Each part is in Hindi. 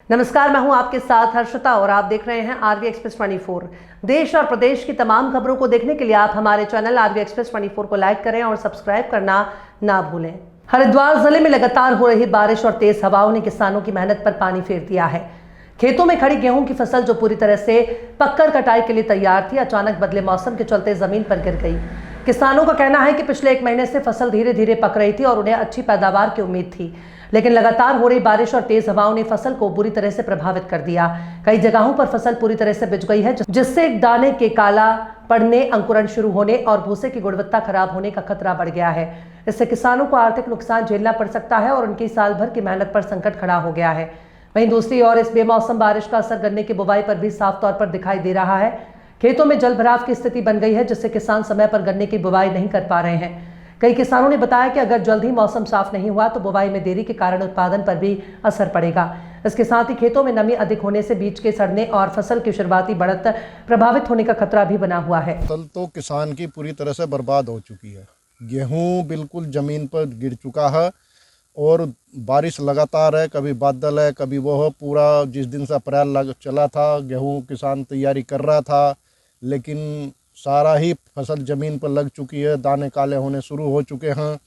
नमस्कार, मैं हूं आपके साथ हर्षिता और आप देख रहे हैं आरवी एक्सप्रेस 24। देश और प्रदेश की तमाम खबरों को देखने के लिए आप हमारे चैनल आरवी एक्सप्रेस 24 को लाइक करें और सब्सक्राइब करना ना भूलें। हरिद्वार जिले में लगातार हो रही बारिश और तेज हवाओं ने किसानों की मेहनत पर पानी फेर दिया है। खेतों में खड़ी गेहूं की फसल जो पूरी तरह से पककर कटाई के लिए तैयार थी, अचानक बदले मौसम के चलते जमीन पर गिर गई। किसानों का कहना है कि पिछले 1 महीने से फसल धीरे धीरे पक रही थी और उन्हें अच्छी पैदावार की उम्मीद थी, लेकिन लगातार हो रही बारिश और तेज हवाओं ने फसल को बुरी तरह से प्रभावित कर दिया। कई जगहों पर फसल पूरी तरह से बिछ गई है, जिससे दाने के काला पड़ने, अंकुरण शुरू होने और भूसे की गुणवत्ता खराब होने का खतरा बढ़ गया है। इससे किसानों को आर्थिक नुकसान झेलना पड़ सकता है और उनकी साल भर की मेहनत पर संकट खड़ा हो गया है। वहीं दूसरी ओर इस बेमौसम बारिश का असर गन्ने की बुवाई पर भी साफ तौर पर दिखाई दे रहा है। खेतों में जल भराव की स्थिति बन गई है, जिससे किसान समय पर गन्ने की बुवाई नहीं कर पा रहे हैं। कई किसानों ने बताया कि अगर जल्द ही मौसम साफ नहीं हुआ तो बुवाई में देरी के कारण उत्पादन पर भी असर पड़ेगा। इसके साथ ही खेतों में नमी अधिक होने से बीज के सड़ने और फसल की शुरुआती बढ़त प्रभावित होने का खतरा भी बना हुआ है। फसल तो किसान की पूरी तरह से बर्बाद हो चुकी है। गेहूं बिल्कुल जमीन पर गिर चुका है और बारिश लगातार है, कभी बादल है कभी वो हो। पूरा जिस दिन से अप्रैल चला था, गेहूं किसान तैयारी कर रहा था, लेकिन सारा ही फसल ज़मीन पर लग चुकी है। दाने काले होने शुरू हो चुके हैं।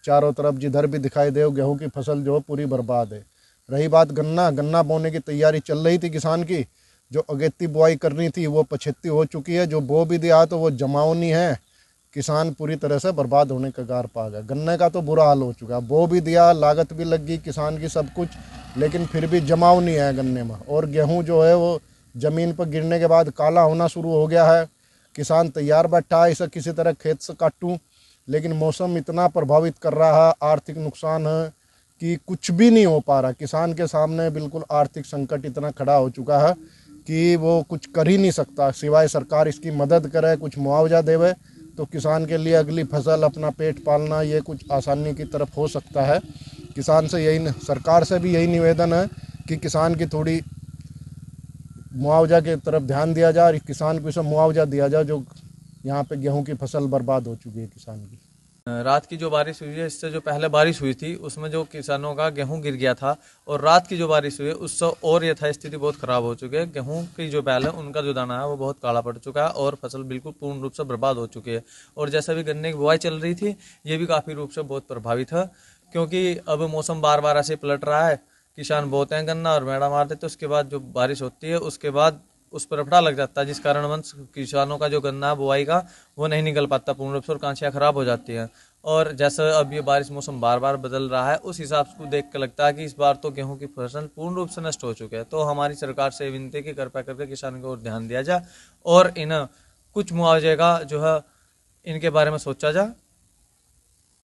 चारों तरफ जिधर भी दिखाई दे गेहूं की फसल जो पूरी बर्बाद है। रही बात गन्ना बोने की तैयारी चल रही थी किसान की, जो अगेती बुआई करनी थी वो पछेती हो चुकी है। जो बो भी दिया तो वो जमावनी है। किसान पूरी तरह से बर्बाद होने का गार पा गया। गन्ने का तो बुरा हाल हो चुका है। बो भी दिया, लागत भी लग गई किसान की सब कुछ, लेकिन फिर भी जमाव नहीं है गन्ने में। और गेहूँ जो है वो ज़मीन पर गिरने के बाद काला होना शुरू हो गया है। किसान तैयार बैठा है इसे किसी तरह खेत से काटूं, लेकिन मौसम इतना प्रभावित कर रहा है, आर्थिक नुकसान है कि कुछ भी नहीं हो पा रहा। किसान के सामने बिल्कुल आर्थिक संकट इतना खड़ा हो चुका है कि वो कुछ कर ही नहीं सकता, सिवाय सरकार इसकी मदद करे, कुछ मुआवजा देवे तो किसान के लिए अगली फसल, अपना पेट पालना ये कुछ आसानी की तरफ हो सकता है। किसान से यही, सरकार से भी यही निवेदन है कि किसान की थोड़ी मुआवजा की तरफ ध्यान दिया जाए और किसान को इसे मुआवजा दिया जाए जो यहाँ पे गेहूं की फसल बर्बाद हो चुकी है किसान की। रात की जो बारिश हुई है, इससे जो पहले बारिश हुई थी उसमें जो किसानों का गेहूं गिर गया था, और रात की जो बारिश हुई है उससे और यथास्थिति बहुत खराब हो चुकी है। गेहूं की जो बैल है उनका जो दाना है वो बहुत काला पड़ चुका है और फसल बिल्कुल पूर्ण रूप से बर्बाद हो चुकी है। और जैसे भी गन्ने की बुआई चल रही थी, ये भी काफ़ी रूप से बहुत प्रभावित है, क्योंकि अब मौसम बार बार ऐसे पलट रहा है। किसान बोते हैं गन्ना और मेड़ा मार देते, उसके बाद जो बारिश होती है उसके बाद उस पर रपड़ा लग जाता है, जिस कारण किसानों का जो गन्ना बुआई का वो नहीं निकल पाता पूर्ण रूप से और कांचियाँ खराब हो जाती हैं। और जैसे अब ये बारिश मौसम बार बार बदल रहा है, उस हिसाब से देख कर लगता है कि इस बार तो गेहूं की फसल पूर्ण रूप से नष्ट हो चुके हैं। तो हमारी सरकार से विनती है कि कृपया करके किसानों को ध्यान दिया जाए और इन्हें कुछ मुआवजे का जो है इनके बारे में सोचा जाए।